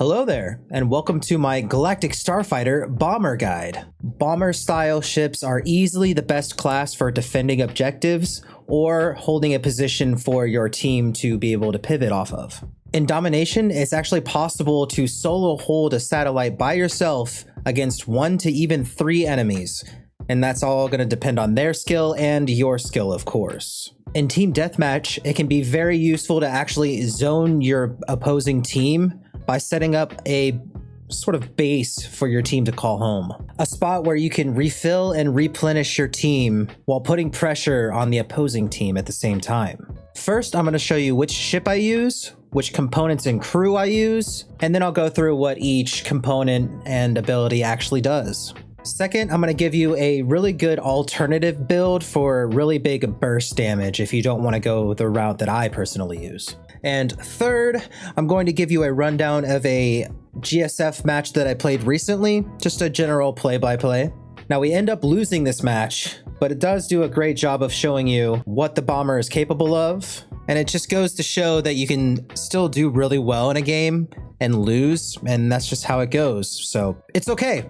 Hello there, and welcome to my Galactic Star Fighter Bomber Guide. Bomber-style ships are easily the best class for defending objectives or holding a position for your team to be able to pivot off of. In Domination, it's actually possible to solo hold a satellite by yourself against 1 to even 3 enemies, and that's all going to depend on their skill and your skill, of course. In Team Deathmatch, it can be very useful to actually zone your opposing team by setting up a sort of base for your team to call home. A spot where you can refill and replenish your team while putting pressure on the opposing team at the same time. First, I'm going to show you which ship I use, which components and crew I use, and then I'll go through what each component and ability actually does. Second, I'm going to give you a really good alternative build for really big burst damage if you don't want to go the route that I personally use. And third, I'm going to give you a rundown of a GSF match that I played recently, just a general play-by-play. Now, we end up losing this match, but it does do a great job of showing you what the bomber is capable of, and it just goes to show that you can still do really well in a game and lose, and that's just how it goes, so it's okay.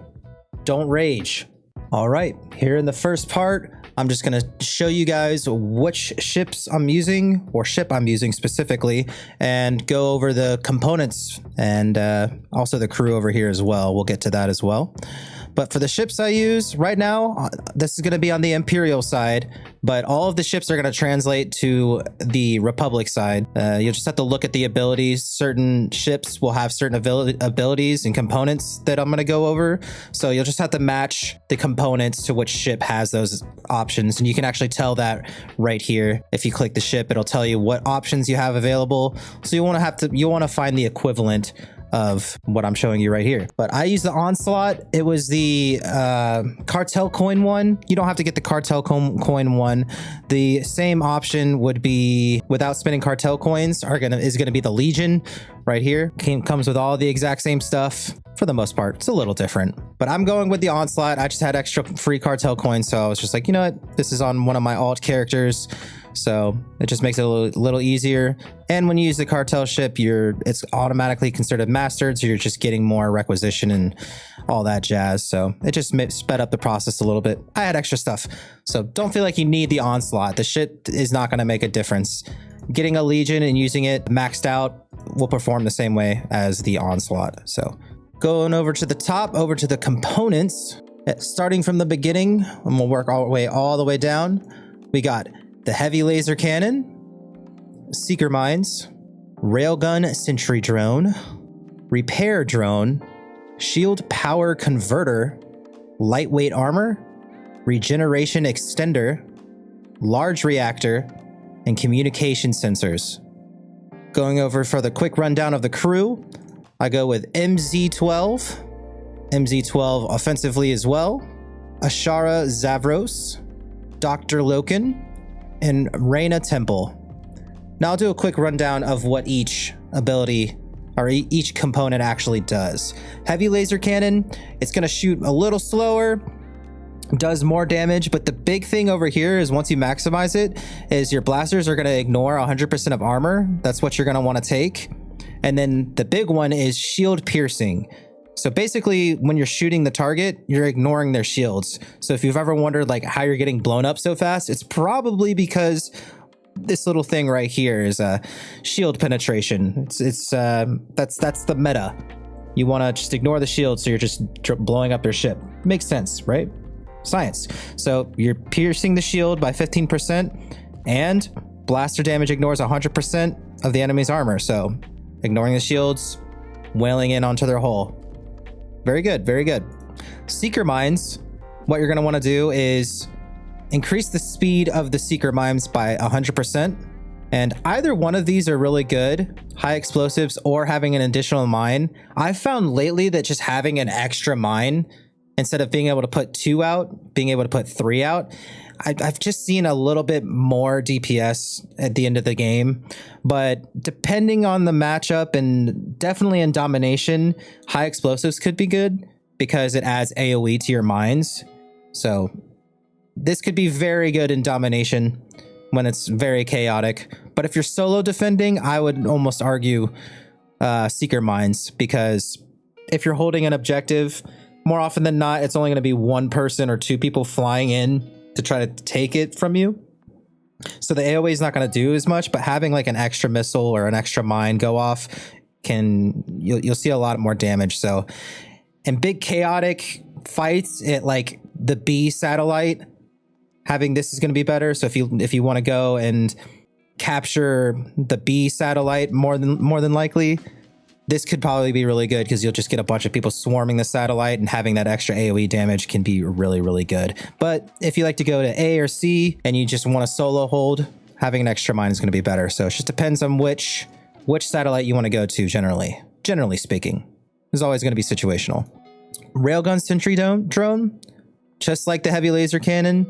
Don't rage. All right, here in the first part, I'm just going to show you guys which ships I'm using, or ship I'm using specifically, and go over the components and also the crew over here as well. We'll get to that as well. But for the ships I use right now, this is going to be on the Imperial side, but all of the ships are going to translate to the Republic side. You'll just have to look at the abilities. Certain ships will have certain abilities and components that I'm going to go over. So you'll just have to match the components to which ship has those options. And you can actually tell that right here. If you click the ship, it'll tell you what options you have available. So you want to find the equivalent of what I'm showing you right here. But I use the Onslaught. It was the cartel coin one. You don't have to get the cartel coin one. The same option would be, without spending cartel coins, is gonna be the Legion right here. Comes with all the exact same stuff for the most part. It's a little different, but I'm going with the Onslaught. I just had extra free cartel coins, so I was just like, you know what, this is on one of my alt characters, so it just makes it a little easier. And when you use the cartel ship, it's automatically considered mastered, so you're just getting more requisition and all that jazz. So it just sped up the process a little bit. I had extra stuff, so don't feel like you need the Onslaught. The shit is not going to make a difference. Getting a Legion and using it maxed out will perform the same way as the Onslaught. So going over to the top, over to the components, starting from the beginning, and we'll work all the way down. We got the heavy laser cannon, seeker mines, railgun sentry drone, repair drone, shield power converter, lightweight armor, regeneration extender, large reactor, and communication sensors. Going over for the quick rundown of the crew, I go with MZ12 offensively as well, Ashara Zavros, Dr. Loken, and Reyna Temple. Now I'll do a quick rundown of what each ability or each component actually does. Heavy laser cannon, it's going to shoot a little slower, does more damage, but the big thing over here is once you maximize it, is your blasters are going to ignore 100% of armor. That's what you're going to want to take. And then the big one is shield piercing. So basically, when you're shooting the target, you're ignoring their shields. So if you've ever wondered like how you're getting blown up so fast, it's probably because this little thing right here is a shield penetration. That's the meta. You want to just ignore the shield, so you're just blowing up their ship. Makes sense, right? Science. So you're piercing the shield by 15%, and blaster damage ignores 100% of the enemy's armor. So ignoring the shields, wailing in onto their hull. Very good, very good. Seeker mines, what you're going to want to do is increase the speed of the seeker mines by 100%. And either one of these are really good, high explosives or having an additional mine. I've found lately that just having an extra mine, instead of being able to put 2 out, being able to put 3 out, I've just seen a little bit more DPS at the end of the game. But depending on the matchup, and definitely in Domination, high explosives could be good because it adds AoE to your mines. So this could be very good in Domination when it's very chaotic. But if you're solo defending, I would almost argue seeker mines, because if you're holding an objective, more often than not, it's only going to be one person or two people flying in to try to take it from you. So the AoE is not going to do as much, but having like an extra missile or an extra mine go off you'll see a lot more damage. So in big chaotic fights, it like the B satellite, having this is going to be better. So if you want to go and capture the B satellite more than likely, this could probably be really good, because you'll just get a bunch of people swarming the satellite, and having that extra AoE damage can be really, really good. But if you like to go to A or C and you just want to solo hold, having an extra mine is going to be better. So it just depends on which satellite you want to go to. Generally speaking, is always going to be situational. Railgun sentry drone, just like the heavy laser cannon,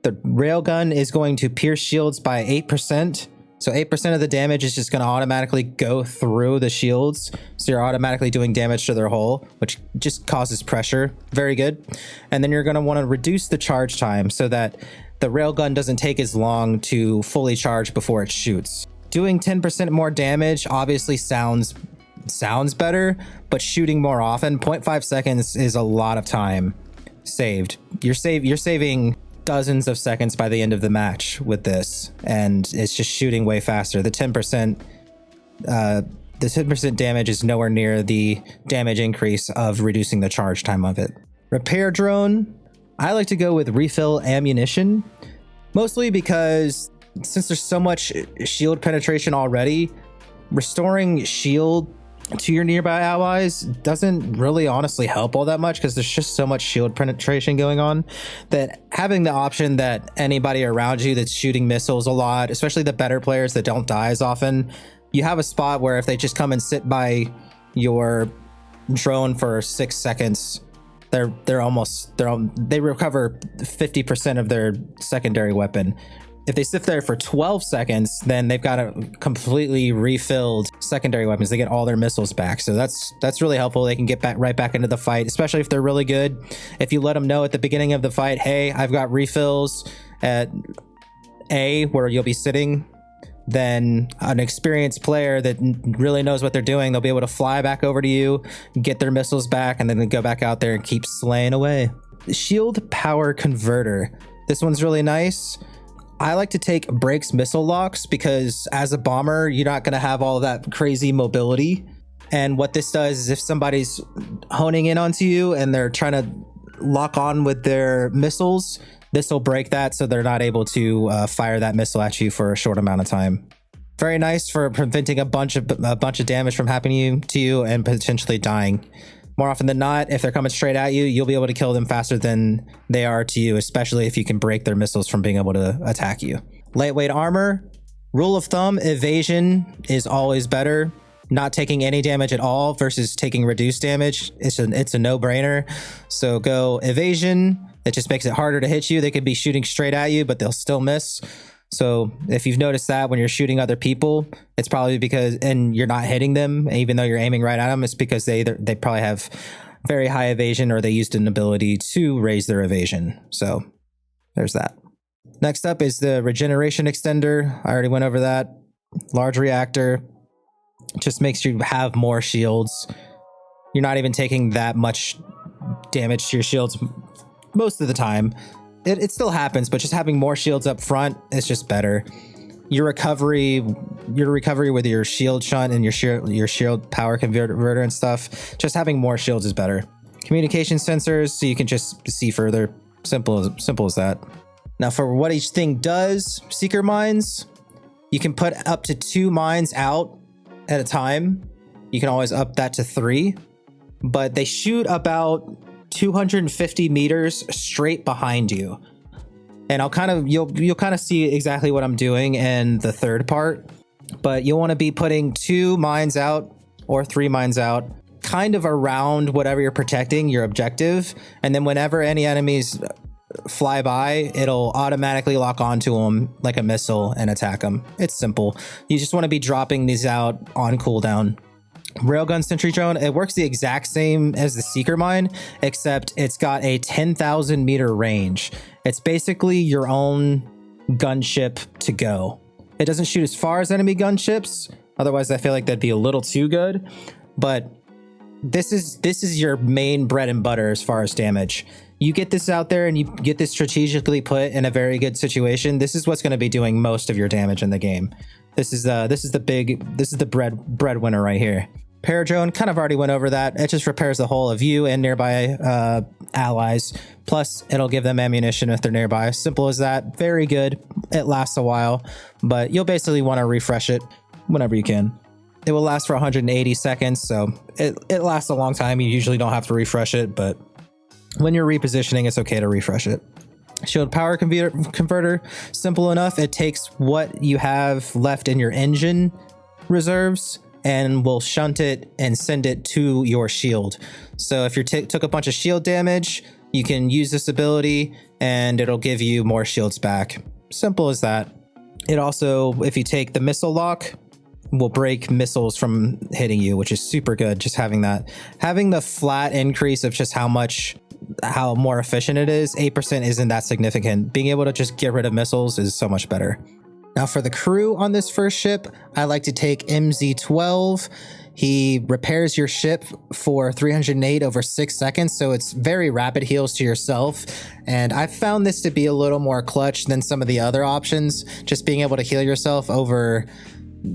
the railgun is going to pierce shields by 8%. So 8% of the damage is just going to automatically go through the shields. So you're automatically doing damage to their hull, which just causes pressure. Very good. And then you're going to want to reduce the charge time so that the railgun doesn't take as long to fully charge before it shoots. Doing 10% more damage obviously sounds better, but shooting more often, 0.5 seconds is a lot of time saved. You're saving dozens of seconds by the end of the match with this, and it's just shooting way faster. The 10% damage is nowhere near the damage increase of reducing the charge time of it. Repair drone, I like to go with refill ammunition, mostly because since there's so much shield penetration already, restoring shield to your nearby allies doesn't really honestly help all that much, because there's just so much shield penetration going on, that having the option that anybody around you that's shooting missiles a lot, especially the better players that don't die as often, you have a spot where if they just come and sit by your drone for 6 seconds, they recover 50% of their secondary weapon. If they sit there for 12 seconds, then they've got a completely refilled secondary weapons. They get all their missiles back. So that's really helpful. They can get right back into the fight, especially if they're really good. If you let them know at the beginning of the fight, hey, I've got refills at A, where you'll be sitting, then an experienced player that really knows what they're doing, they'll be able to fly back over to you, get their missiles back, and then they go back out there and keep slaying away. Shield power converter. This one's really nice. I like to take brakes missile locks, because as a bomber, you're not going to have all that crazy mobility. And what this does is if somebody's honing in onto you and they're trying to lock on with their missiles, this will break that, so they're not able to fire that missile at you for a short amount of time. Very nice for preventing a bunch of damage from happening to you and potentially dying. More often than not, if they're coming straight at you, you'll be able to kill them faster than they are to you, especially if you can break their missiles from being able to attack you. Lightweight armor. Rule of thumb, evasion is always better. Not taking any damage at all versus taking reduced damage. It's a no-brainer. So go evasion. It just makes it harder to hit you. They could be shooting straight at you, but they'll still miss. So if you've noticed that when you're shooting other people, it's probably because, and you're not hitting them, even though you're aiming right at them, it's because they probably have very high evasion, or they used an ability to raise their evasion. So there's that. Next up is the regeneration extender. I already went over that. Large reactor just makes you have more shields. You're not even taking that much damage to your shields most of the time. It still happens, but just having more shields up front is just better. Your recovery with your shield shunt and your shield power converter and stuff, just having more shields is better. Communication sensors, so you can just see further. Simple as that. Now for what each thing does, seeker mines, you can put up to 2 mines out at a time. You can always up that to 3, but they shoot about 250 meters straight behind you. And you'll kind of see exactly what I'm doing in the third part, but you'll want to be putting 2 mines out or 3 mines out kind of around whatever you're protecting, your objective. And then whenever any enemies fly by, it'll automatically lock onto them like a missile and attack them. It's simple. You just want to be dropping these out on cooldown. Railgun sentry drone, it works the exact same as the seeker mine, except it's got a 10,000 meter range. It's basically your own gunship to go. It doesn't shoot as far as enemy gunships, Otherwise, I feel like that'd be a little too good. But this is your main bread and butter as far as damage. You get this out there and you get this strategically put in a very good situation. This is what's going to be doing most of your damage in the game. This is the breadwinner right here. Paradrone, kind of already went over that. It just repairs the hull of you and nearby allies. Plus, it'll give them ammunition if they're nearby. Simple as that. Very good. It lasts a while, but you'll basically want to refresh it whenever you can. It will last for 180 seconds, so it lasts a long time. You usually don't have to refresh it, but when you're repositioning, it's okay to refresh it. Shield power converter, simple enough. It takes what you have left in your engine reserves and will shunt it and send it to your shield. So if you took a bunch of shield damage, you can use this ability and it'll give you more shields back. Simple as that. It also, if you take the missile lock, will break missiles from hitting you, which is super good. Just having that, having the flat increase of just how more efficient it is, 8% isn't that significant. Being able to just get rid of missiles is so much better. Now for the crew on this first ship, I like to take MZ12. He repairs your ship for 308 over 6 seconds, so it's very rapid heals to yourself. And I found this to be a little more clutch than some of the other options. Just being able to heal yourself over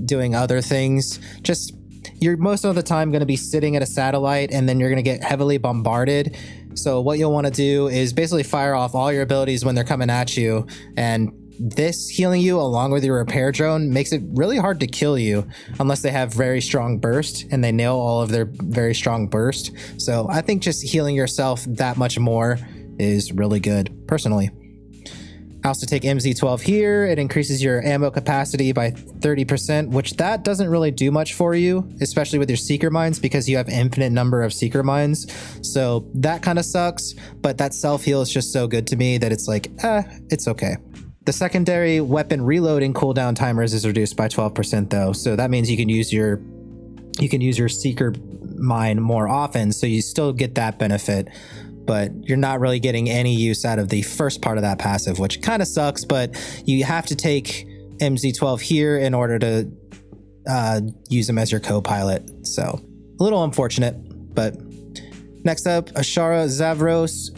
doing other things. Just, you're most of the time going to be sitting at a satellite and then you're going to get heavily bombarded. So what you'll want to do is basically fire off all your abilities when they're coming at you, and this healing you along with your repair drone makes it really hard to kill you unless they have very strong burst and they nail all of their very strong burst. So I think just healing yourself that much more is really good personally. I also take MZ12 here. It increases your ammo capacity by 30%, which that doesn't really do much for you, especially with your seeker mines, because you have infinite number of seeker mines. So that kind of sucks, but that self heal is just so good to me that it's like, it's okay. The secondary weapon reloading cooldown timers is reduced by 12% though. So that means you can use your seeker mine more often. So you still get that benefit, but you're not really getting any use out of the first part of that passive, which kind of sucks, but you have to take MZ12 here in order to use him as your co-pilot. So a little unfortunate, but next up, Ashara Zavros,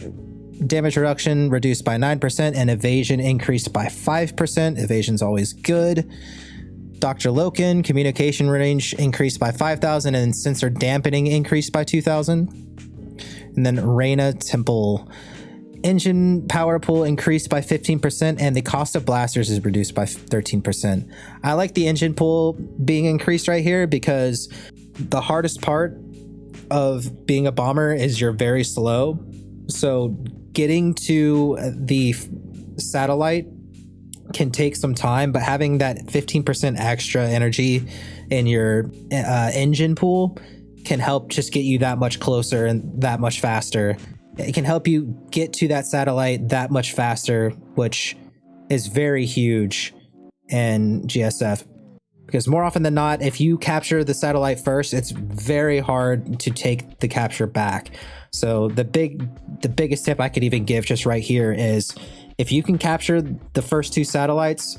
damage reduction reduced by 9% and evasion increased by 5%. Evasion's always good. Dr. Loken, communication range increased by 5,000 and sensor dampening increased by 2,000. And then Reyna Temple, engine power pool increased by 15% and the cost of blasters is reduced by 13%. I like the engine pool being increased right here because the hardest part of being a bomber is you're very slow. So getting to the satellite can take some time, but having that 15% extra energy in your engine pool can help just get you that much closer and that much faster. It can help you get to that satellite that much faster, which is very huge in GSF. Because more often than not, if you capture the satellite first, it's very hard to take the capture back. So the biggest tip I could even give just right here is if you can capture the first 2 satellites,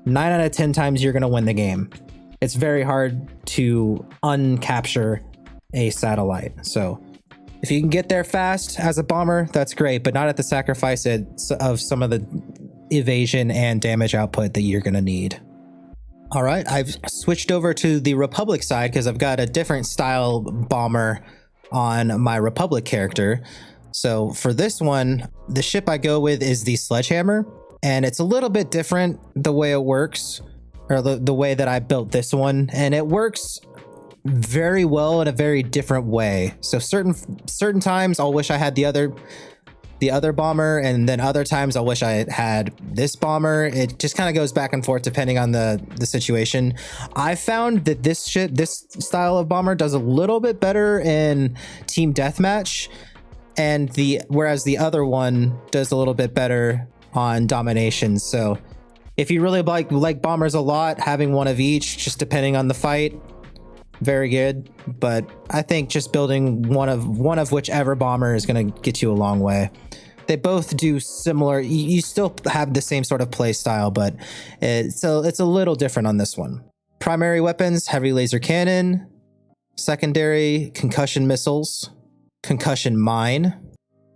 9 out of 10 times you're going to win the game. It's very hard to uncapture a satellite. So if you can get there fast as a bomber, that's great, but not at the sacrifice of some of the evasion and damage output that you're going to need. All right, I've switched over to the Republic side because I've got a different style bomber on my Republic character. So for this one, the ship I go with is the Sledgehammer, and it's a little bit different the way it works, or the way that I built this one, and it works very well in a very different way. So certain times I'll wish I had the other bomber, and then other times I'll wish I had this bomber. It just kind of goes back and forth depending on the situation. I found that this style of bomber does a little bit better in team deathmatch, and whereas the other one does a little bit better on domination. So if you really like bombers a lot, having one of each, just depending on the fight, very good. But I think just building one of whichever bomber is going to get you a long way. They both do similar. You still have the same sort of play style, but it's a little different on this one. Primary weapons, heavy laser cannon. Secondary, concussion missiles, concussion mine,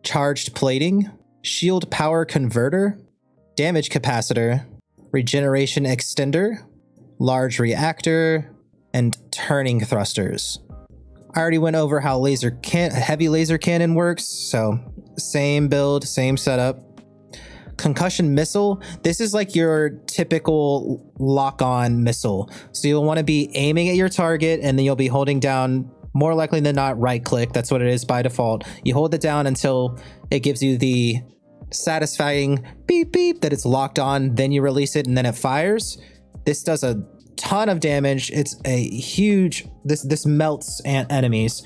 charged plating, shield power converter, damage capacitor, regeneration extender, large reactor, and turning thrusters. I already went over how heavy laser cannon works, so same build, same setup. Concussion missile, this is like your typical lock-on missile. So you'll want to be aiming at your target, and then you'll be holding down, more likely than not, right click. That's what it is by default. You hold it down until it gives you the satisfying beep beep that it's locked on, then you release it and then it fires. This does a ton of damage. It's a huge, this melts enemies.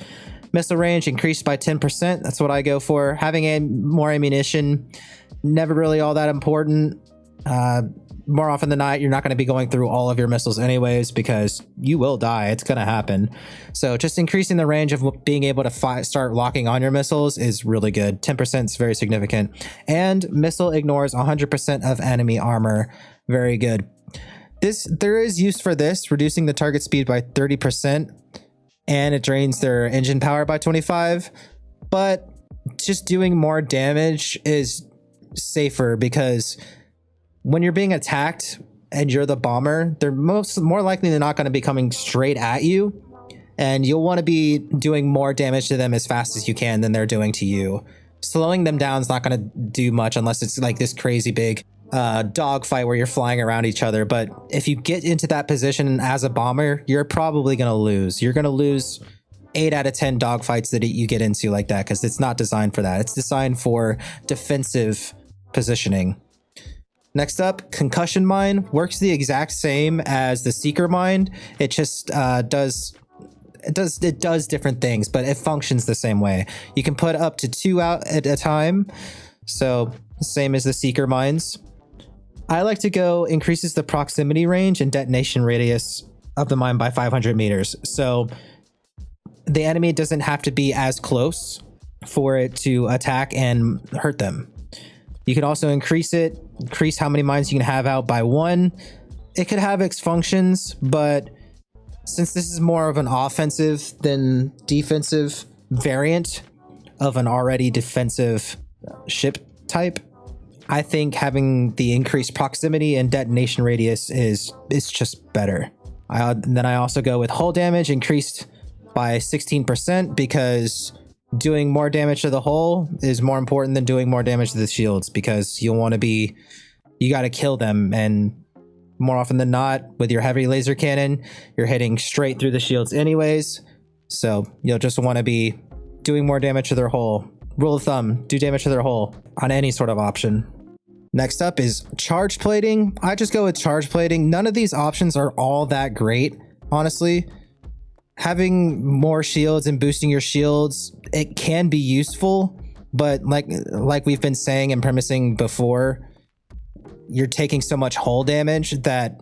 Missile range increased by 10%. That's what I go for. Having more ammunition, never really all that important. More often than not, you're not going to be going through all of your missiles anyways, because you will die. It's going to happen. So just increasing the range of being able to start locking on your missiles is really good. 10% is very significant. And missile ignores 100% of enemy armor. Very good. There is use for this, reducing the target speed by 30%, and it drains their engine power by 25%. But just doing more damage is safer, because when you're being attacked and you're the bomber, they're more likely than not going to be coming straight at you, and you'll want to be doing more damage to them as fast as you can than they're doing to you. Slowing them down is not going to do much unless it's like this crazy big dogfight where you're flying around each other. But if you get into that position as a bomber, you're probably going to lose. You're going to lose 8 out of 10 dogfights that you get into like that, because it's not designed for that. It's designed for defensive positioning. Next up, concussion mine works the exact same as the seeker mine. It just does different things, but it functions the same way. You can put up to 2 out at a time, so same as the seeker mines. I like to go increases the proximity range and detonation radius of the mine by 500 meters. So the enemy doesn't have to be as close for it to attack and hurt them. You can also increase how many mines you can have out by 1. It could have its functions, but since this is more of an offensive than defensive variant of an already defensive ship type, I think having the increased proximity and detonation radius is just better. Then I also go with hull damage increased by 16%, because doing more damage to the hull is more important than doing more damage to the shields, because you got to kill them, and more often than not with your heavy laser cannon, you're hitting straight through the shields anyways, so you'll just want to be doing more damage to their hull. Rule of thumb, do damage to their hull on any sort of option. Next up is charge plating. I just go with charge plating. None of these options are all that great, honestly. Having more shields and boosting your shields, it can be useful, but like we've been saying and premising before, you're taking so much hull damage that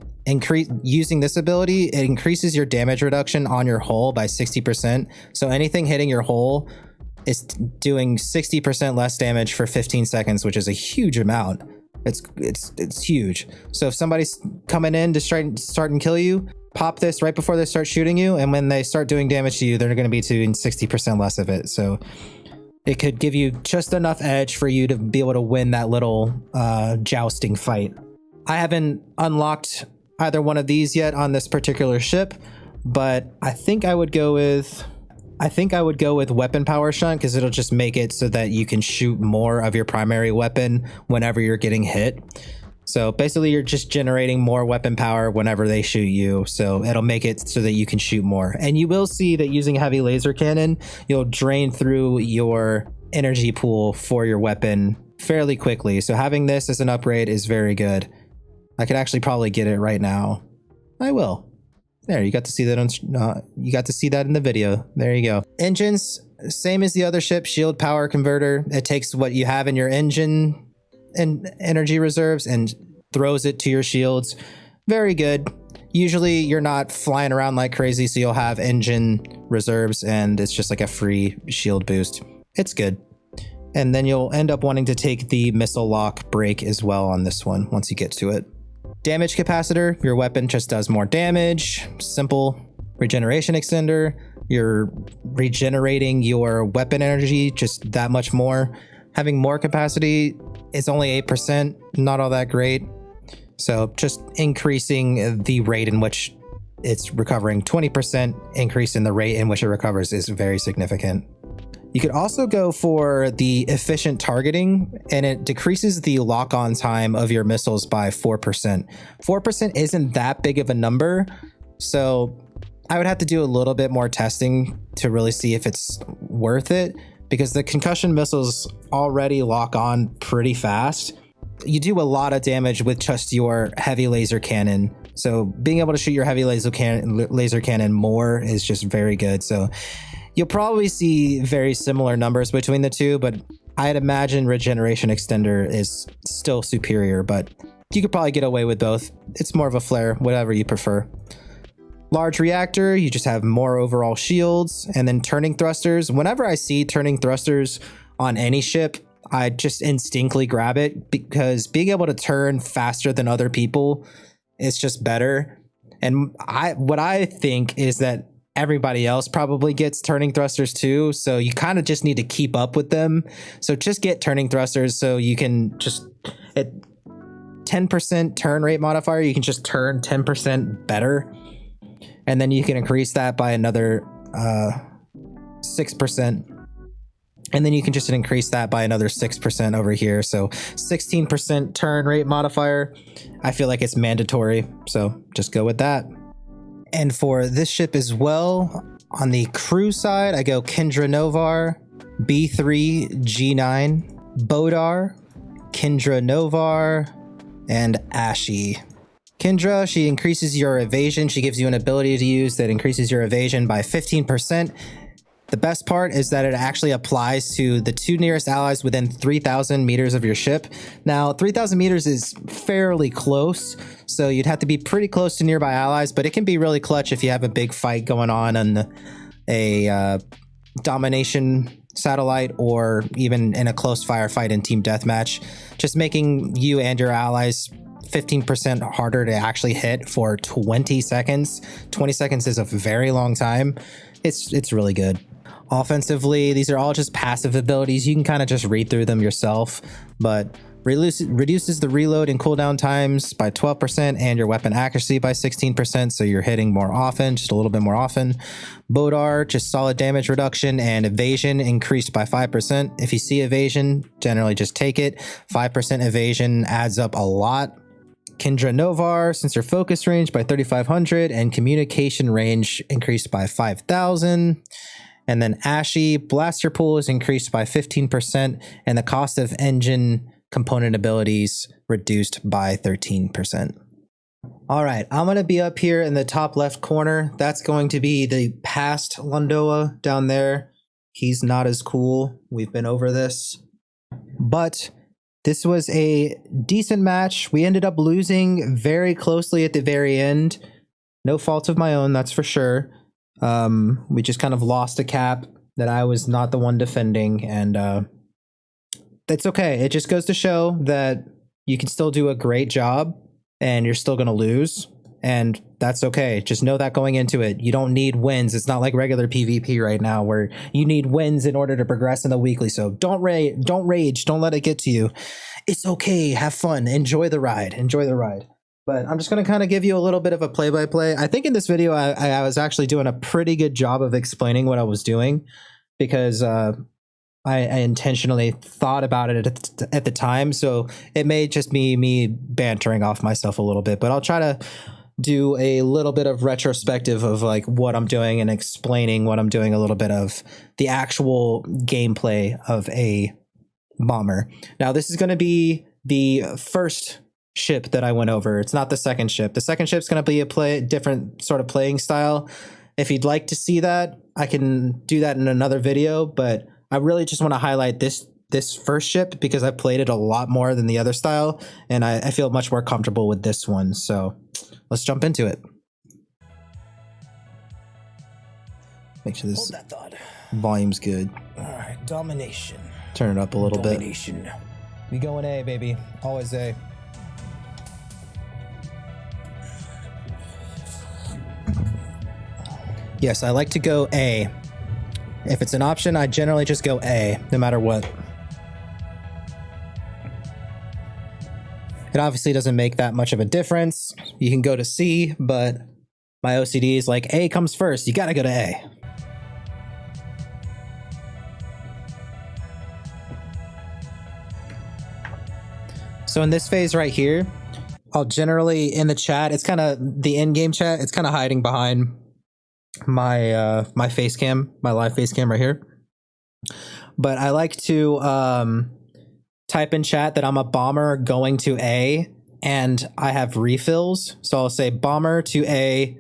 using this ability, it increases your damage reduction on your hull by 60%. So anything hitting your hull is doing 60% less damage for 15 seconds, which is a huge amount. It's huge. So if somebody's coming in to start and kill you, pop this right before they start shooting you, and when they start doing damage to you, they're going to be doing 60% less of it. So it could give you just enough edge for you to be able to win that little jousting fight. I haven't unlocked either one of these yet on this particular ship, but I think I would go with weapon power shunt, because it'll just make it so that you can shoot more of your primary weapon whenever you're getting hit. So basically you're just generating more weapon power whenever they shoot you, so it'll make it so that you can shoot more. And you will see that using heavy laser cannon, you'll drain through your energy pool for your weapon fairly quickly. So having this as an upgrade is very good. I could actually probably get it right now. I will. There, you got to see that in the video. There you go. Engines, same as the other ship, shield power converter. It takes what you have in your engine and energy reserves and throws it to your shields. Very good. Usually you're not flying around like crazy, so you'll have engine reserves and it's just like a free shield boost. It's good. And then you'll end up wanting to take the missile lock break as well on this one once you get to it. Damage capacitor, your weapon just does more damage. Simple. Regeneration extender, you're regenerating your weapon energy just that much more. Having more capacity, it's only 8%, not all that great. So just increasing the rate in which it's recovering, 20% increase in the rate in which it recovers is very significant. You could also go for the efficient targeting, and it decreases the lock-on time of your missiles by 4%. 4% isn't that big of a number, so I would have to do a little bit more testing to really see if it's worth it, because the concussion missiles already lock on pretty fast. You do a lot of damage with just your heavy laser cannon, so being able to shoot your heavy laser cannon more is just very good. So you'll probably see very similar numbers between the two, but I'd imagine regeneration extender is still superior, but you could probably get away with both. It's more of a flare, whatever you prefer. Large reactor, you just have more overall shields, and then turning thrusters. Whenever I see turning thrusters on any ship, I just instinctively grab it, because being able to turn faster than other people is just better. And what I think is that everybody else probably gets turning thrusters too, so you kind of just need to keep up with them. So just get turning thrusters so you can just, at 10% turn rate modifier, you can just turn 10% better. And then you can increase that by another 6%. And then you can just increase that by another 6% over here. So 16% turn rate modifier. I feel like it's mandatory, so just go with that. And for this ship as well, on the crew side, I go Kendra Novar, B3, G9, Bodar, Kendra Novar, and Ashy. Kendra, she increases your evasion. She gives you an ability to use that increases your evasion by 15%. The best part is that it actually applies to the 2 nearest allies within 3,000 meters of your ship. Now, 3,000 meters is fairly close, so you'd have to be pretty close to nearby allies, but it can be really clutch if you have a big fight going on a domination satellite, or even in a close firefight in team deathmatch. Just making you and your allies 15% harder to actually hit for 20 seconds. 20 seconds is a very long time. It's really good. Offensively, these are all just passive abilities. You can kind of just read through them yourself, but reduces the reload and cooldown times by 12% and your weapon accuracy by 16%, so you're hitting more often, just a little bit more often. Bodar, just solid damage reduction and evasion increased by 5%. If you see evasion, generally just take it. 5% evasion adds up a lot. Kendra Novar, sensor focus range by 3,500 and communication range increased by 5,000. And then Ashy, blaster pool is increased by 15% and the cost of engine component abilities reduced by 13%. All right, I'm going to be up here in the top left corner. That's going to be the past Londowa down there. He's not as cool. We've been over this. But this was a decent match. We ended up losing very closely at the very end. No fault of my own, that's for sure. We just kind of lost a cap that I was not the one defending, and that's okay. It just goes to show that you can still do a great job and you're still going to lose, and that's okay. Just know that going into it. You don't need wins. It's not like regular PvP right now where you need wins in order to progress in the weekly. So don't rage, don't let it get to you. It's okay. Have fun. Enjoy the ride. But I'm just going to kind of give you a little bit of a play-by-play. I think in this video, I was actually doing a pretty good job of explaining what I was doing, because I intentionally thought about it at the time. So it may just be me bantering off myself a little bit, but I'll try to do a little bit of retrospective of like what I'm doing and explaining what I'm doing, a little bit of the actual gameplay of a bomber. Now, this is going to be the first ship that I went over. It's not the second ship. The second ship's going to be a different sort of playing style. If you'd like to see that, I can do that in another video, but I really just want to highlight this first ship because I played it a lot more than the other style, and I feel much more comfortable with this one. So let's jump into it. Make sure this volume's good. All right, domination. Turn it up a little bit. We going A, baby. Always A. Yes, I like to go A. If it's an option, I generally just go A, no matter what. It obviously doesn't make that much of a difference. You can go to C, but my OCD is like, A comes first. You gotta go to A. So in this phase right here, I'll generally, in the chat, it's kind of the in-game chat, it's kind of hiding behind my my face cam, my live face cam right here. But I like to type in chat that I'm a bomber going to A, and I have refills. So I'll say bomber to A,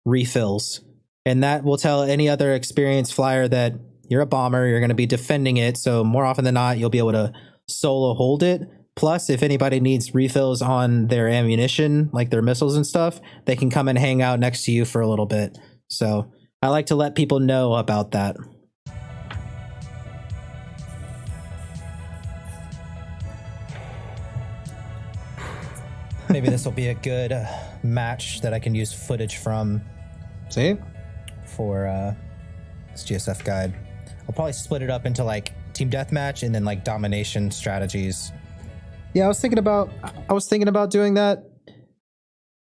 refills. And that will tell any other experienced flyer that you're a bomber, you're going to be defending it. So more often than not, you'll be able to solo hold it. Plus, if anybody needs refills on their ammunition, like their missiles and stuff, they can come and hang out next to you for a little bit. So I like to let people know about that. Maybe this will be a good match that I can use footage from. See? For this GSF guide. I'll probably split it up into like team deathmatch and then like domination strategies. Yeah, I was thinking about doing that.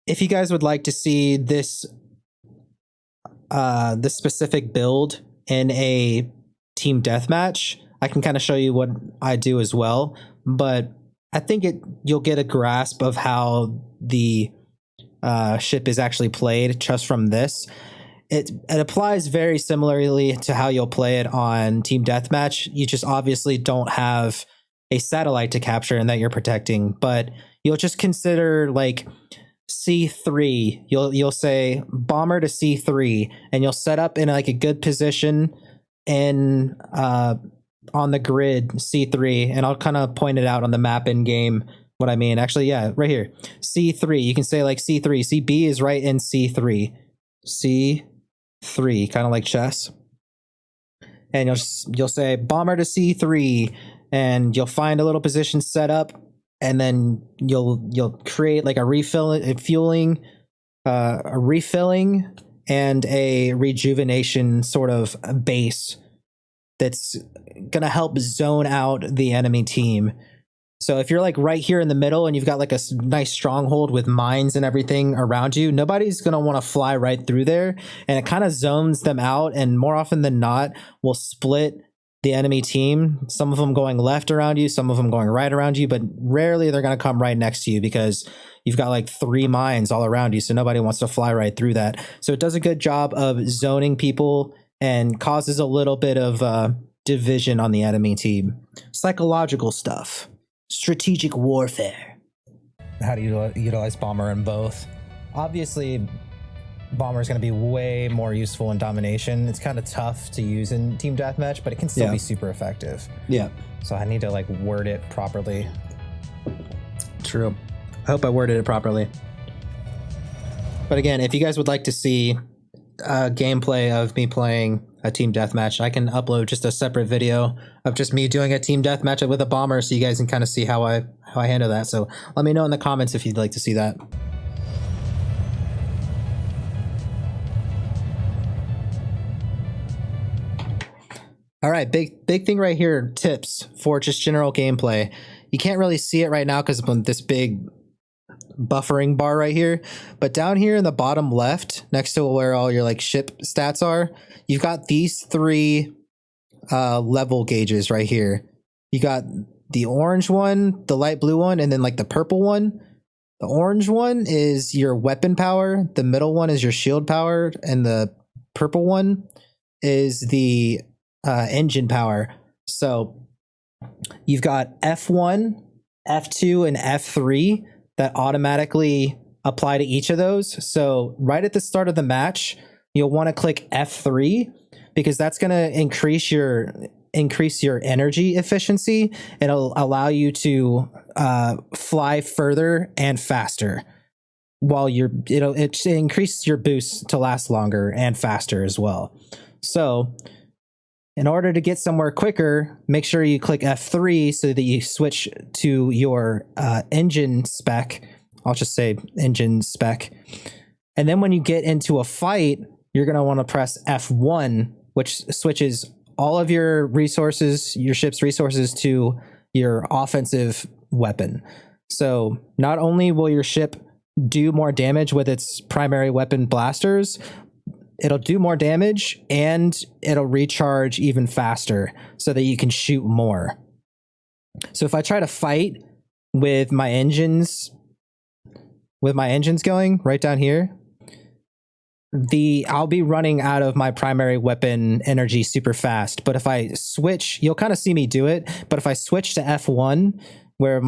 If you guys would like to see this this specific build in a team deathmatch, I can kind of show you what I do as well. But I think you'll get a grasp of how the ship is actually played just from this. It applies very similarly to how you'll play it on team deathmatch. You just obviously don't have a satellite to capture and that you're protecting, but you'll just consider like C3. You'll say bomber to C3, and you'll set up in like a good position in on the grid C3, and I'll kind of point it out on the map in game what I mean. Actually, yeah, right here, C3. You can say like C3. CB is right in C3. C3, kind of like chess. And you'll say bomber to C3, and you'll find a little position set up, and then you'll create like a refilling and a rejuvenation sort of base that's gonna help zone out the enemy team. So if you're like right here in the middle and you've got like a nice stronghold with mines and everything around you, nobody's going to want to fly right through there, and it kind of zones them out, and more often than not will split the enemy team. Some of them going left around you, some of them going right around you, but rarely they're going to come right next to you because you've got like 3 mines all around you, so nobody wants to fly right through that. So it does a good job of zoning people and causes a little bit of division on the enemy team. Psychological stuff. Strategic warfare. How do you utilize bomber in both? Obviously, bomber is going to be way more useful in domination. It's kind of tough to use in team deathmatch, but it can still be super effective. Yeah. So I need to like word it properly. True. I hope I worded it properly. But again, if you guys would like to see gameplay of me playing a team deathmatch, I can upload just a separate video of just me doing a team deathmatch with a bomber, so you guys can kind of see how I handle that. So let me know in the comments if you'd like to see that. All right, big thing right here, tips for just general gameplay. You can't really see it right now because of this big buffering bar right here, but down here in the bottom left, next to where all your like ship stats are, you've got these 3 level gauges right here. You got the orange one, the light blue one, and then like the purple one. The orange one is your weapon power, the middle one is your shield power, and the purple one is the engine power. So you've got F1, F2, and F3 that automatically apply to each of those. So right at the start of the match, you'll want to click F3 because that's going to increase your energy efficiency. It'll allow you to fly further and faster while it increases your boost to last longer and faster as well. So in order to get somewhere quicker, make sure you click F3 so that you switch to your engine spec. I'll just say engine spec. And then when you get into a fight, you're going to want to press F1, which switches all of your resources, your ship's resources, to your offensive weapon. So not only will your ship do more damage with its primary weapon blasters, it'll do more damage and it'll recharge even faster so that you can shoot more. So if I try to fight with my engines going right down here, I'll be running out of my primary weapon energy super fast. But if I switch, you'll kind of see me do it. But if I switch to F1, where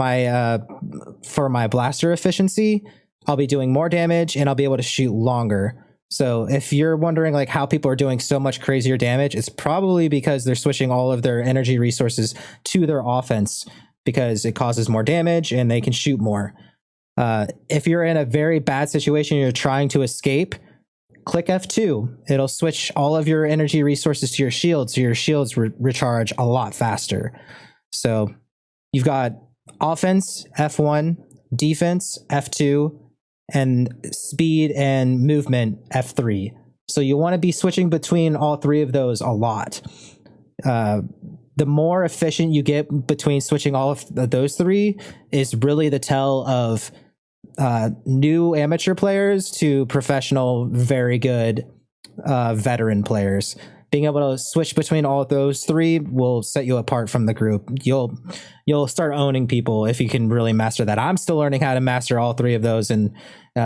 for my blaster efficiency, I'll be doing more damage and I'll be able to shoot longer. So if you're wondering like how people are doing so much crazier damage, it's probably because they're switching all of their energy resources to their offense, because it causes more damage and they can shoot more. If you're in a very bad situation, you're trying to escape, click F2. It'll switch all of your energy resources to your shields, so your shields recharge a lot faster. So you've got offense, F1, defense, F2, and speed and movement, F3. So you want to be switching between all three of those a lot. The more efficient you get between switching all of those three is really the tell of new amateur players to professional, very good veteran players. Being able to switch between all of those three will set you apart from the group. You'll start owning people if you can really master that. I'm still learning how to master all three of those and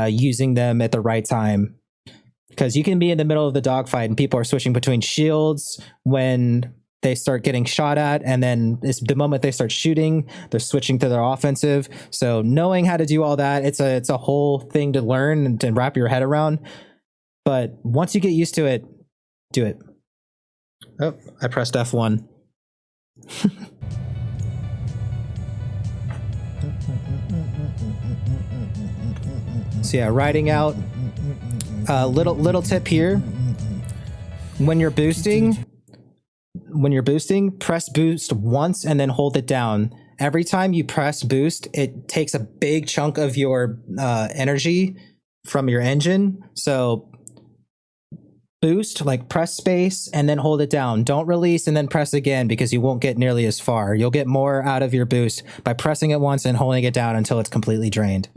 using them at the right time. Because you can be in the middle of the dogfight and people are switching between shields when they start getting shot at, and then the moment they start shooting, they're switching to their offensive. So knowing how to do all that, it's a whole thing to learn and to wrap your head around. But once you get used to it, do it. Oh, I pressed F1. So yeah, riding out. Little tip here: when you're boosting, press boost once and then hold it down. Every time you press boost, it takes a big chunk of your energy from your engine. So boost, like press space and then hold it down. Don't release and then press again, because you won't get nearly as far. You'll get more out of your boost by pressing it once and holding it down until it's completely drained.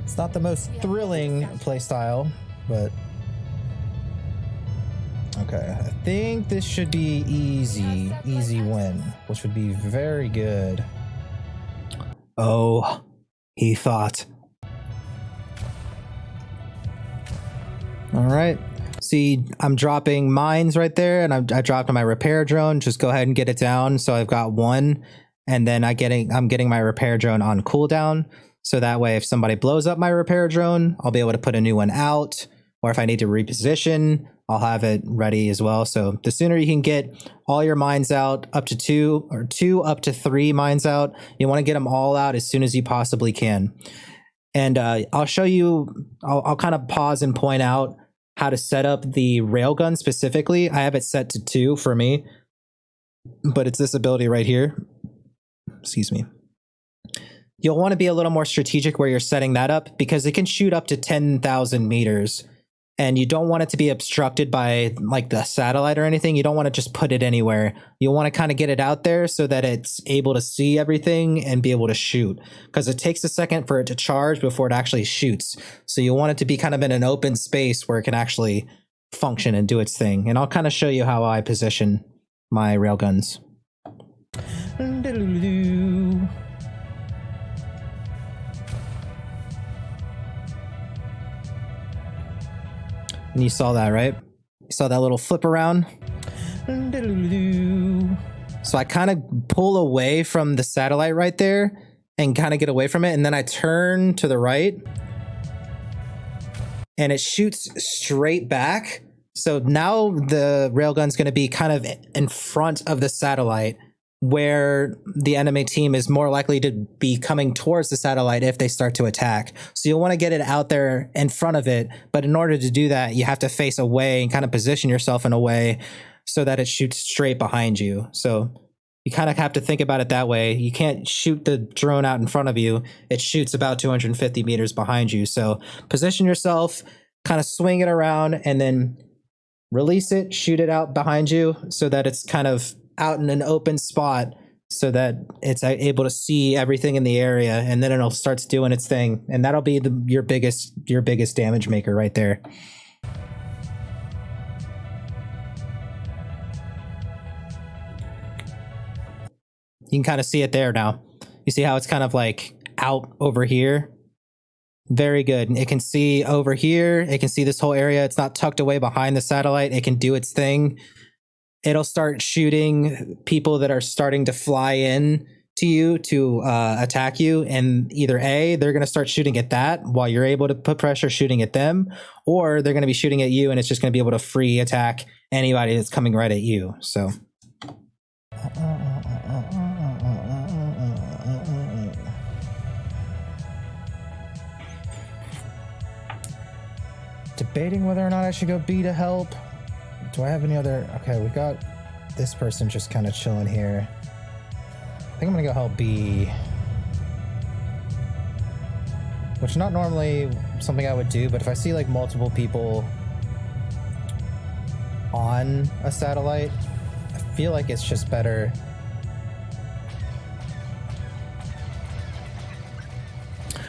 It's not the most thrilling playstyle, but okay. I think this should be easy win, which would be very good. Oh, he thought. All right. See, I'm dropping mines right there, and I dropped my repair drone. Just go ahead and get it down. So I've got one, and then I'm getting my repair drone on cooldown. So that way, if somebody blows up my repair drone, I'll be able to put a new one out. Or if I need to reposition, I'll have it ready as well. So the sooner you can get all your mines out, up to two up to three mines out, you want to get them all out as soon as you possibly can. And I'll show you, I'll kind of pause and point out how to set up the railgun specifically. I have it set to 2 for me, but it's this ability right here. Excuse me. You'll want to be a little more strategic where you're setting that up, because it can shoot up to 10,000 meters. And you don't want it to be obstructed by like the satellite or anything. You don't want to just put it anywhere. You want to kind of get it out there so that it's able to see everything and be able to shoot, because it takes a second for it to charge before it actually shoots. So you want it to be kind of in an open space where it can actually function and do its thing. And I'll kind of show you how I position my railguns. And you saw that, right? You saw that little flip around? So I kind of pull away from the satellite right there and kind of get away from it. And then I turn to the right and it shoots straight back. So now the railgun's going to be kind of in front of the satellite, where the enemy team is more likely to be coming towards the satellite if they start to attack. So you'll want to get it out there in front of it. But in order to do that, you have to face away and kind of position yourself in a way so that it shoots straight behind you. So You kind of have to think about it that way. You can't shoot the drone out in front of you. It shoots about 250 meters behind you. So position yourself, kind of swing it around, and then release it, shoot it out behind you so that it's kind of out in an open spot so that it's able to see everything in the area, and then it'll start doing its thing. And that'll be your biggest damage maker right there. You can kind of see it there now. You see how it's kind of like out over here? Very good. It can see over here. It can see this whole area. It's not tucked away behind the satellite. It can do its thing. It'll start shooting people that are starting to fly in to you to attack you. And either A, they're going to start shooting at that while you're able to put pressure shooting at them, or they're going to be shooting at you and it's just going to be able to free attack anybody that's coming right at you. So... debating whether or not I should go B to help. Do I have any other... Okay, we got this person just kind of chilling here. I think I'm gonna go help B. Which not normally something I would do, but if I see like multiple people on a satellite, I feel like it's just better.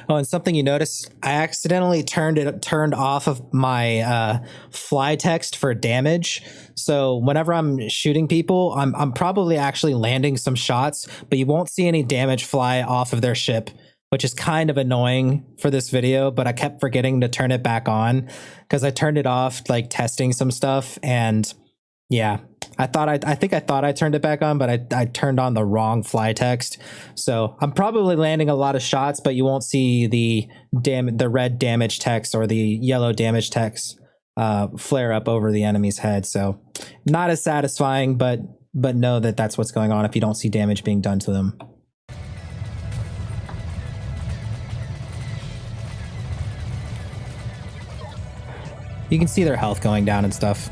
Oh, and something you notice, I accidentally turned off of my fly text for damage. So whenever I'm shooting people, I'm probably actually landing some shots, but you won't see any damage fly off of their ship, which is kind of annoying for this video, but I kept forgetting to turn it back on because I turned it off like testing some stuff, and yeah, I think I thought I turned it back on, but I turned on the wrong fly text. So I'm probably landing a lot of shots, but you won't see the red damage text or the yellow damage text flare up over the enemy's head. So not as satisfying, but know that that's what's going on if you don't see damage being done to them. You can see their health going down and stuff.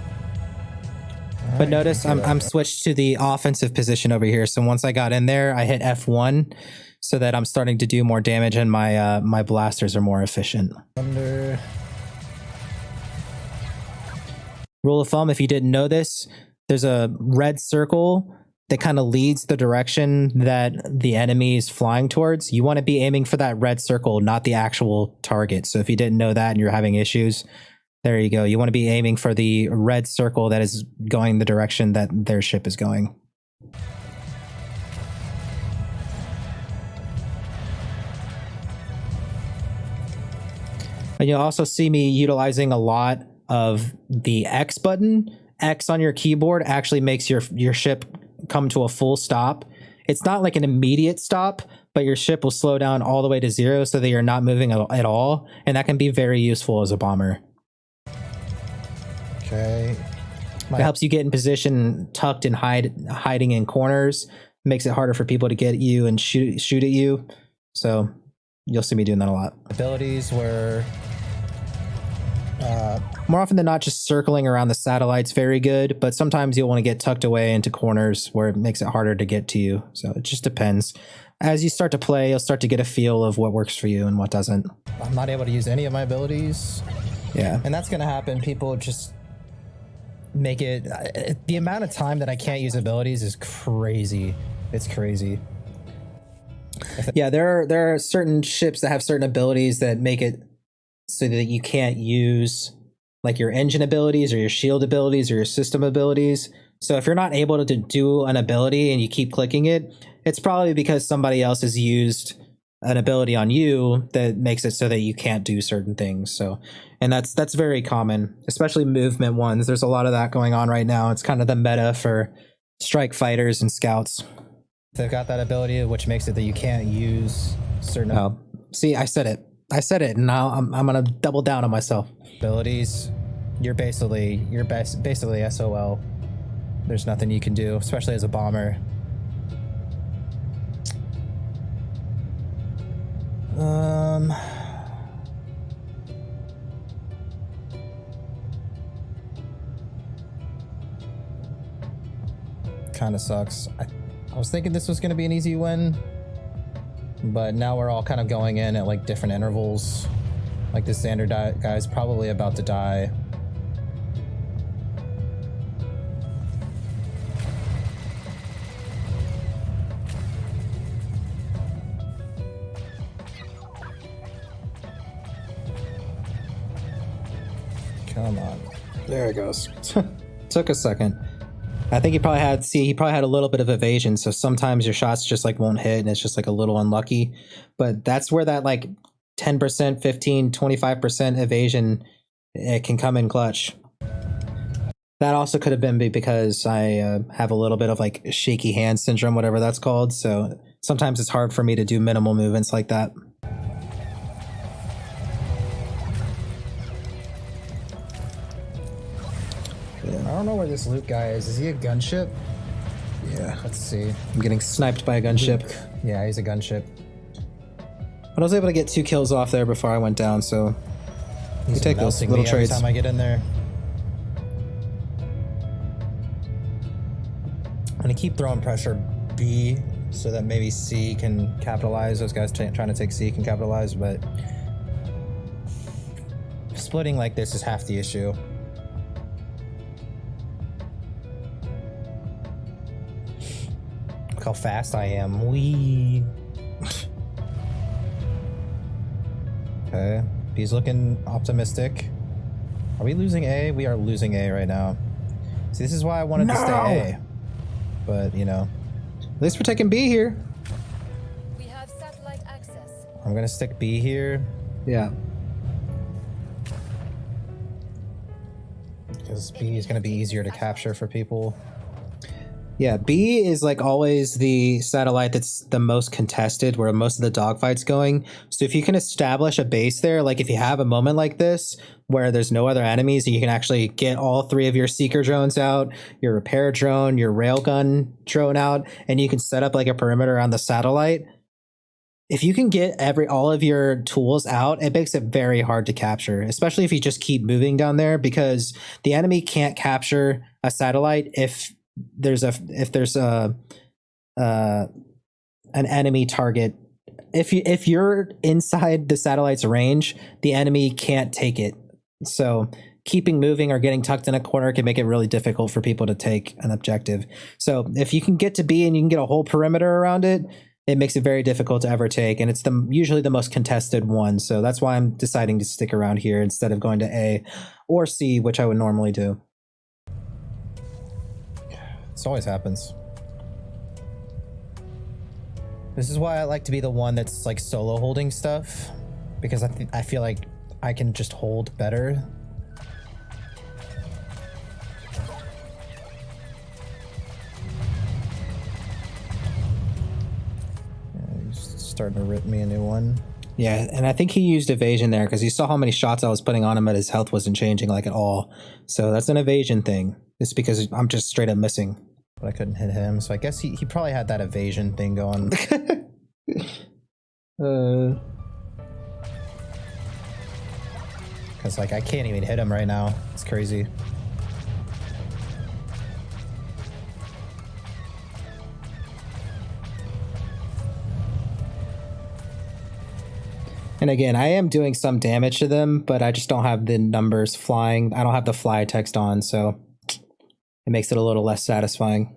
But notice I'm switched to the offensive position over here. So once I got in there, I hit F1 so that I'm starting to do more damage, and my my blasters are more efficient. Rule of thumb, if you didn't know this, there's a red circle that kind of leads the direction that the enemy is flying towards. You want to be aiming for that red circle, not the actual target. So if you didn't know that and you're having issues, there you go. You want to be aiming for the red circle that is going the direction that their ship is going. And you'll also see me utilizing a lot of the X button. X on your keyboard actually makes your ship come to a full stop. It's not like an immediate stop, but your ship will slow down all the way to 0 so that you're not moving at all. And that can be very useful as a bomber. Okay. It helps you get in position, tucked and hiding in corners. Makes it harder for people to get you and shoot at you. So you'll see me doing that a lot. Abilities were more often than not just circling around the satellite's very good, but sometimes you'll want to get tucked away into corners where it makes it harder to get to you. So it just depends. As you start to play, you'll start to get a feel of what works for you and what doesn't. I'm not able to use any of my abilities. Yeah. And that's going to happen. People just make it... the amount of time that I can't use abilities is crazy. It's crazy. Yeah, there are certain ships that have certain abilities that make it so that you can't use like your engine abilities or your shield abilities or your system abilities. So if you're not able to do an ability and you keep clicking it, it's probably because somebody else has used an ability on you that makes it so that you can't do certain things. So, and that's very common, especially movement ones. There's a lot of that going on right now. It's kind of the meta for strike fighters and scouts. They've got that ability, which makes it that you can't use certain... Oh, see, I said it, and now I'm gonna double down on myself. Abilities, you're basically SOL. There's nothing you can do, especially as a bomber. Kind of sucks. I was thinking this was going to be an easy win, but now we're all kind of going in at like different intervals. Like this Xander guy's probably about to die. Come on. There it goes. Took a second. I think he probably had a little bit of evasion, so sometimes your shots just like won't hit and it's just like a little unlucky. But that's where that like 10%, 15, 25% evasion, it can come in clutch. That also could have been because I have a little bit of like shaky hand syndrome, whatever that's called. So sometimes it's hard for me to do minimal movements like that. I don't know where this Luke guy is. Is he a gunship? Yeah. Let's see. I'm getting sniped by a gunship. Luke. Yeah, he's a gunship. But I was able to get 2 kills off there before I went down, so you take those little trades. Every time I get in there. I'm gonna keep throwing pressure B so that maybe C can capitalize. Those guys trying to take C can capitalize, but splitting like this is half the issue. Look how fast I am. Wee. Okay. B's looking optimistic. Are we losing A? We are losing A right now. See, this is why I wanted to stay A. But, you know. At least we're taking B here. We have satellite access. I'm gonna stick B here. Yeah. Because B is gonna be easier to capture for people. Yeah, B is like always the satellite that's the most contested, where most of the dogfight's going. So if you can establish a base there, like if you have a moment like this where there's no other enemies and you can actually get all 3 of your seeker drones out, your repair drone, your railgun drone out, and you can set up like a perimeter on the satellite. If you can get all of your tools out, it makes it very hard to capture, especially if you just keep moving down there, because the enemy can't capture a satellite if there's an enemy target. If you're inside the satellite's range, the enemy can't take it. So keeping moving or getting tucked in a corner can make it really difficult for people to take an objective. So if you can get to B and you can get a whole perimeter around it, it makes it very difficult to ever take, and it's usually the most contested one. So that's why I'm deciding to stick around here instead of going to A or C, which I would normally do. This always happens. This is why I like to be the one that's like solo holding stuff, because I feel like I can just hold better. Yeah, he's starting to rip me a new one. Yeah, and I think he used evasion there because he saw how many shots I was putting on him, but his health wasn't changing like at all. So that's an evasion thing. It's because I'm just straight up missing. But I couldn't hit him, so I guess he probably had that evasion thing going. Because like I can't even hit him right now. It's crazy. And again, I am doing some damage to them, but I just don't have the numbers flying. I don't have the fly text on, so it makes it a little less satisfying.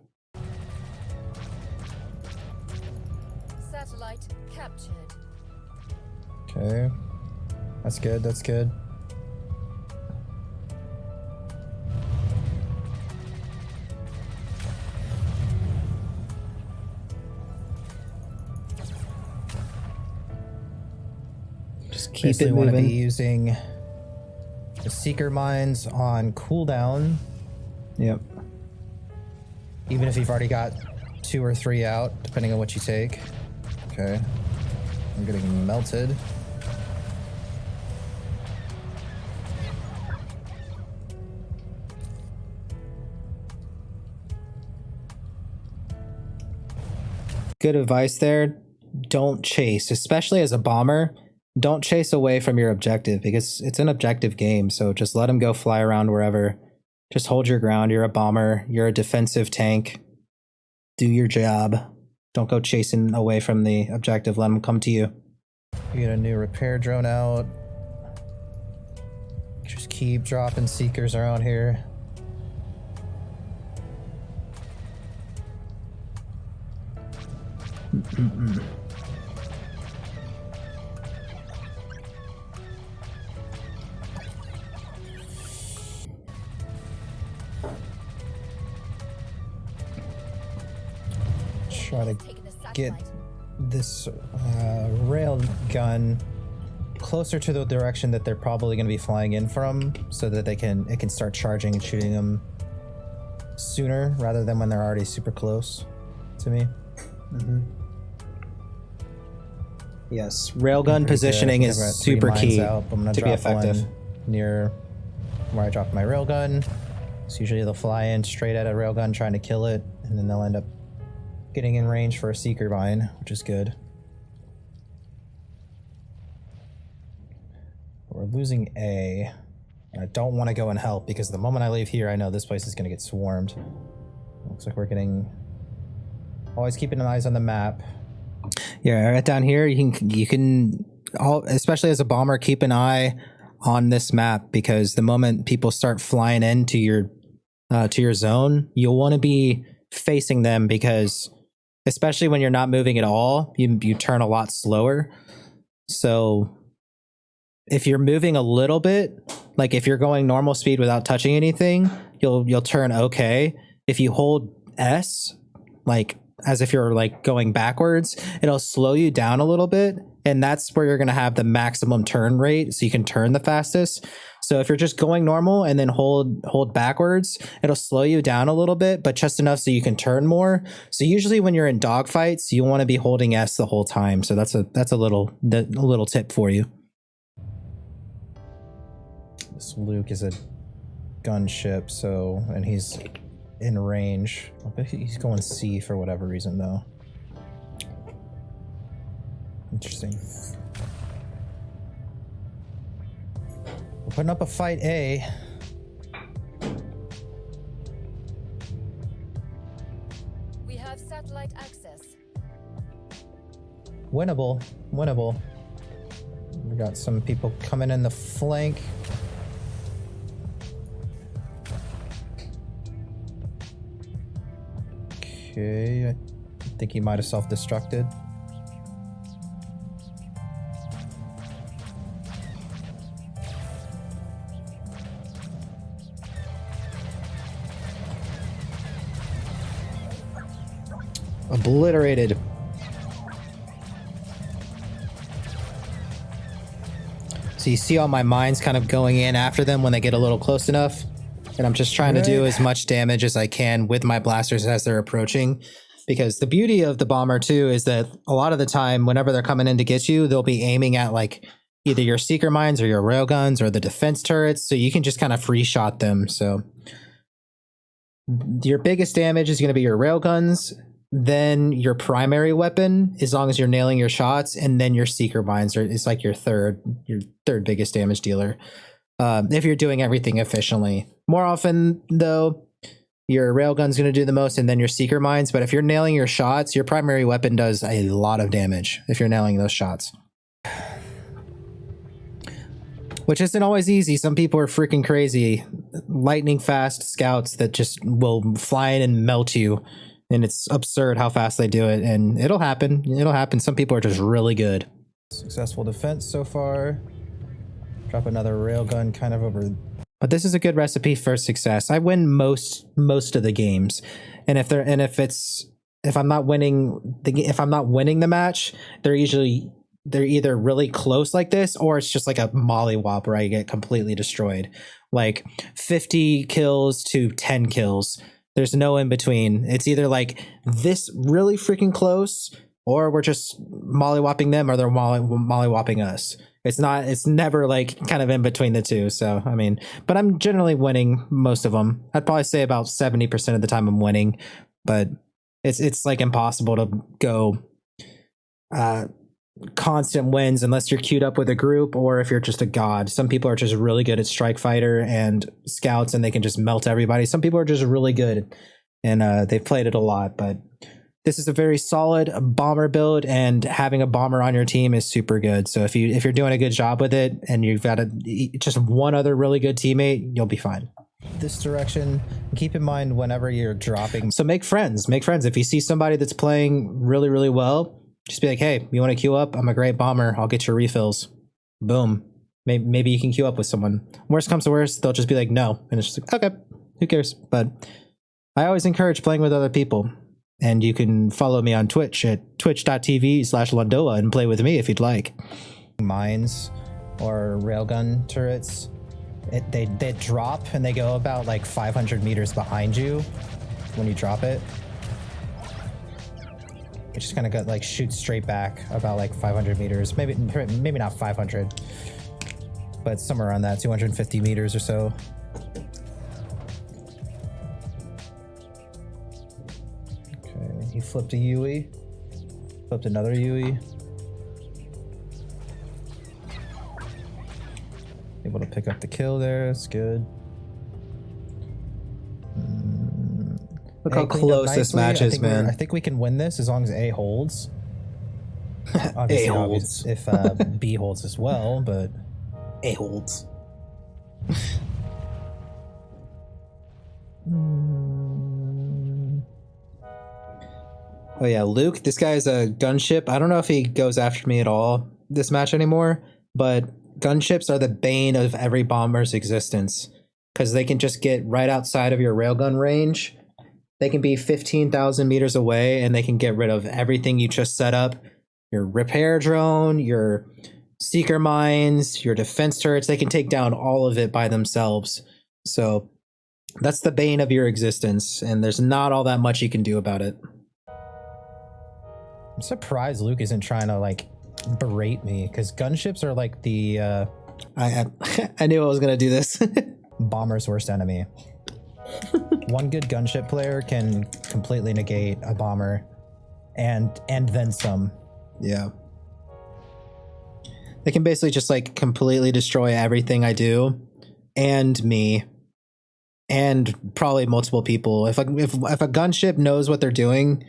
Satellite captured. Okay. That's good, that's good. Just keep it moving. Want to be using the seeker mines on cooldown. Yep. Even if you've already got 2 or 3 out, depending on what you take. Okay. I'm getting melted. Good advice there. Don't chase, especially as a bomber. Don't chase away from your objective because it's an objective game. So just let them go fly around wherever. Just hold your ground. You're a bomber. You're a defensive tank. Do your job. Don't go chasing away from the objective. Let them come to you. You get a new repair drone out. Just keep dropping seekers around here. Try to get this rail gun closer to the direction that they're probably going to be flying in from, so that it can start charging and shooting them sooner rather than when they're already super close to me. Yes, railgun positioning is super key to be effective. Near where I dropped my railgun, so usually they'll fly in straight at a railgun trying to kill it, and then they'll end up getting in range for a seeker mine, which is good. We're losing A. I don't want to go and help because the moment I leave here, I know this place is going to get swarmed. Looks like we're getting... Always keeping an eyes on the map. Yeah, right down here, you can especially as a bomber, keep an eye on this map, because the moment people start flying into your zone, you'll want to be facing them, because especially when you're not moving at all, you turn a lot slower. So if you're moving a little bit, like if you're going normal speed without touching anything, you'll turn okay. If you hold S, like as if you're like going backwards, it'll slow you down a little bit, and that's where you're going to have the maximum turn rate, so you can turn the fastest. So if you're just going normal and then hold backwards, it'll slow you down a little bit, but just enough so you can turn more. So usually when you're in dogfights, you want to be holding S the whole time. So that's a little tip for you. This Luke is a gunship, and he's in range. I bet he's going C for whatever reason, though. Interesting. We're putting up a fight A. We have satellite access. Winnable. We got some people coming in the flank. Okay, I think he might have self-destructed. Obliterated. So you see all my mines kind of going in after them when they get a little close enough. And I'm just trying to do as much damage as I can with my blasters as they're approaching. Because the beauty of the bomber too is that a lot of the time, whenever they're coming in to get you, they'll be aiming at like either your seeker mines or your railguns or the defense turrets. So you can just kind of free shot them. So your biggest damage is going to be your railguns, then your primary weapon, as long as you're nailing your shots, and then your seeker mines is like your third biggest damage dealer. If you're doing everything efficiently. More often, though, your railgun's going to do the most, and then your seeker mines. But if you're nailing your shots, your primary weapon does a lot of damage if you're nailing those shots. Which isn't always easy. Some people are freaking crazy. Lightning fast scouts that just will fly in and melt you. And it's absurd how fast they do it. And it'll happen. Some people are just really good. Successful defense so far. Drop another railgun kind of over. But this is a good recipe for success. I win most of the games, and if I'm not winning the match, they're either really close like this, or it's just like a mollywop where I get completely destroyed, like 50 kills to 10 kills. There's no in between. It's either like this really freaking close, or we're just mollywopping them, or they're mollywopping us. It's never like kind of in between the two. So, I mean, but I'm generally winning most of them. I'd probably say about 70% of the time I'm winning, but it's like impossible to go constant wins unless you're queued up with a group, or if you're just a god. Some people are just really good at strike fighter and scouts, and they can just melt everybody. Some people are just really good, and they've played it a lot, but this is a very solid bomber build, and having a bomber on your team is super good. So if you're doing a good job with it and you've got just one other really good teammate, you'll be fine. This direction. Keep in mind whenever you're dropping. So make friends. Make friends. If you see somebody that's playing really, really well, just be like, hey, you want to queue up? I'm a great bomber. I'll get your refills. Boom. Maybe you can queue up with someone. Worst comes to worst, they'll just be like, no. And it's just like, okay, who cares? But I always encourage playing with other people. And you can follow me on Twitch at twitch.tv/Londowa and play with me if you'd like. Mines or railgun turrets, they drop and they go about like 500 meters behind you when you drop it. It just kind of shoots straight back about like 500 meters, maybe not 500, but somewhere around that, 250 meters or so. Okay, he flipped a Yui, flipped another Yui. Able to pick up the kill there, that's good. Look how close this match is, man. I think we can win this as long as A holds. A holds. If B holds as well, but A holds. Oh yeah, Luke, this guy is a gunship. I don't know if he goes after me at all this match anymore, but gunships are the bane of every bomber's existence because they can just get right outside of your railgun range. They can be 15,000 meters away and they can get rid of everything you just set up. Your repair drone, your seeker mines, your defense turrets. They can take down all of it by themselves. So that's the bane of your existence, and there's not all that much you can do about it. I'm surprised Luke isn't trying to like berate me, because gunships are like the I knew I was gonna do this. bomber's worst enemy. One good gunship player can completely negate a bomber and then some. Yeah. They can basically just like completely destroy everything I do and me and probably multiple people. If a gunship knows what they're doing,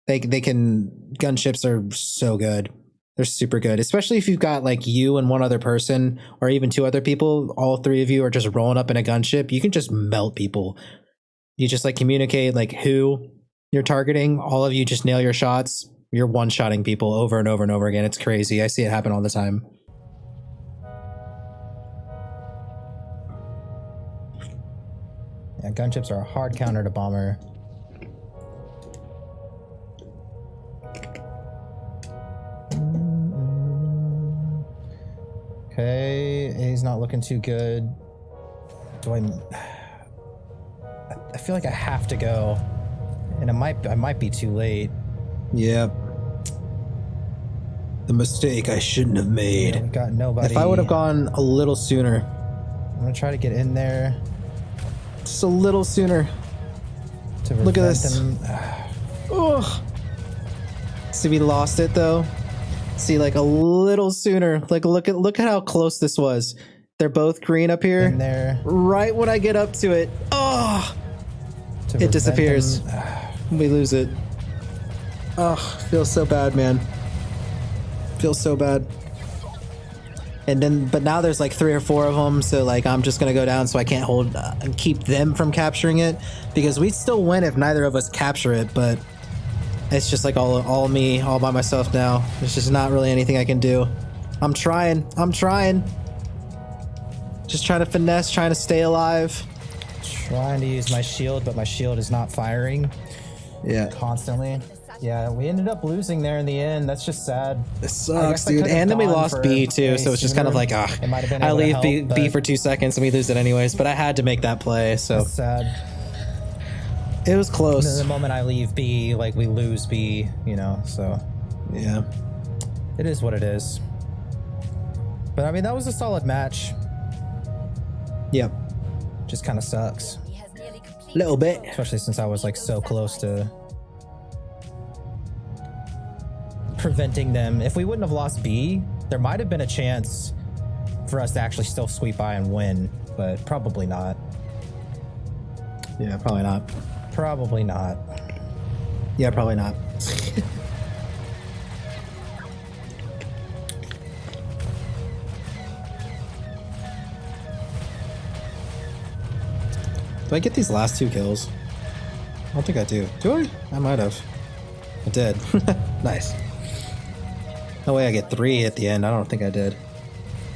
they can. Gunships are so good. They're super good, especially if you've got like you and one other person or even two other people. All three of you are just rolling up in a gunship. You can just melt people. You just like communicate like who you're targeting. All of you just nail your shots. You're one-shotting people over and over and over again. It's crazy. I see it happen all the time. Yeah, gunships are a hard counter to bomber. Okay, he's not looking too good. I feel like I have to go, and I might be too late. Yeah. The mistake I shouldn't have made. Yeah, we got nobody. If I would have gone a little sooner. I'm gonna try to get in there. Just a little sooner. Look at this. Ugh. See, we lost it though. See, like a little sooner. Like look at how close this was. They're both green up here. In there. Right when I get up to it. Oh. It disappears. We lose it. Ugh, feels so bad, man. Feels so bad. And then, but now there's like 3 or 4 of them, so like I'm just gonna go down so I can't hold and keep them from capturing it, because we'd still win if neither of us capture it, but it's just like all me, all by myself now. There's just not really anything I can do. I'm trying. Just trying to finesse, trying to stay alive. Trying to use my shield, but my shield is not firing. Yeah. Constantly. Yeah, we ended up losing there in the end. That's just sad. It sucks, dude. And then we lost B too, so it's just kind of like, I leave B for 2 seconds and we lose it anyways. But I had to make that play, so that's sad. It was close. And then the moment I leave B, like we lose B, you know. So yeah, it is what it is. But I mean, that was a solid match. Yep. Just kind of sucks. Little bit, especially since I was like so close to preventing them. If we wouldn't have lost B, there might have been a chance for us to actually still sweep by and win, but probably not. Yeah, probably not. Probably not. Yeah, probably not. Do I get these last 2 kills? I don't think I do. Do I? I might have. I did. Nice. No way I get 3 at the end. I don't think I did.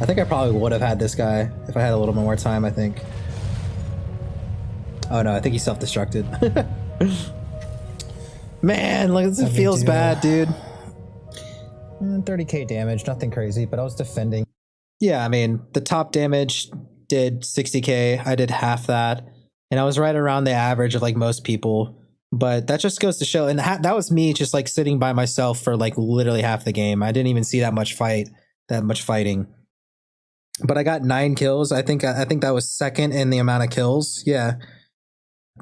I think I probably would have had this guy if I had a little more time, I think. Oh no, I think he self-destructed. Man, like this feels bad, dude. 30k damage, nothing crazy, but I was defending. Yeah, I mean, the top damage did 60k. I did half that. And I was right around the average of like most people. But that just goes to show, and that was me just like sitting by myself for like literally half the game. I didn't even see that much fighting. But I got 9 kills. I think that was second in the amount of kills. Yeah.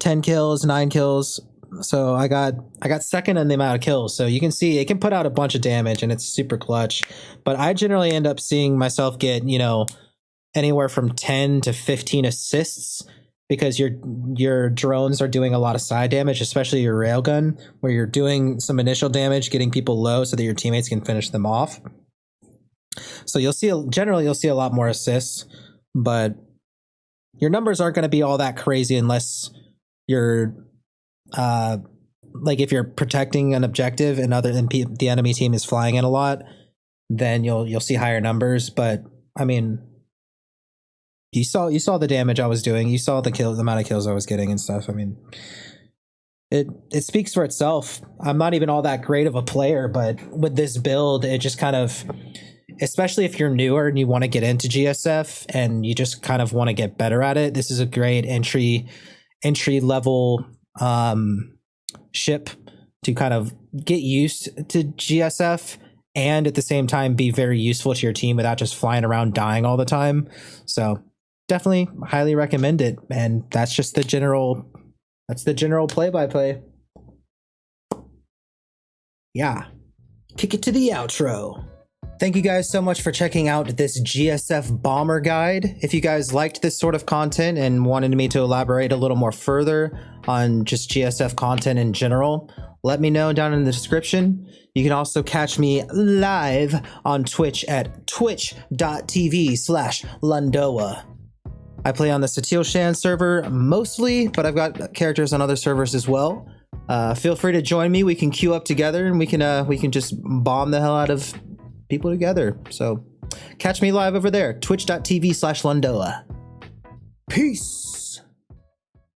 10 kills, 9 kills. So I got second in the amount of kills. So you can see it can put out a bunch of damage and it's super clutch. But I generally end up seeing myself get, you know, anywhere from 10 to 15 assists because your drones are doing a lot of side damage, especially your railgun, where you're doing some initial damage, getting people low so that your teammates can finish them off. So generally you'll see a lot more assists, but your numbers aren't going to be all that crazy unless you're like if you're protecting an objective and the enemy team is flying in a lot, then you'll see higher numbers. But I mean, you saw the damage I was doing. You saw the amount of kills I was getting and stuff. I mean, it speaks for itself. I'm not even all that great of a player, but with this build, it just kind of, especially if you're newer and you want to get into GSF and you just kind of want to get better at it, this is a great entry level ship to kind of get used to GSF and at the same time be very useful to your team without just flying around dying all the time. So definitely highly recommend it. And that's just the general play-by-play. Yeah. Kick it to the outro. Thank you guys so much for checking out this GSF bomber guide. If you guys liked this sort of content and wanted me to elaborate a little more further on just GSF content in general, let me know down in the description. You can also catch me live on Twitch at twitch.tv/Londowa. I play on the SWTOR server mostly, but I've got characters on other servers as well. Feel free to join me. We can queue up together and we can just bomb the hell out of people together. So catch me live over there, twitch.tv/Londowa. Peace.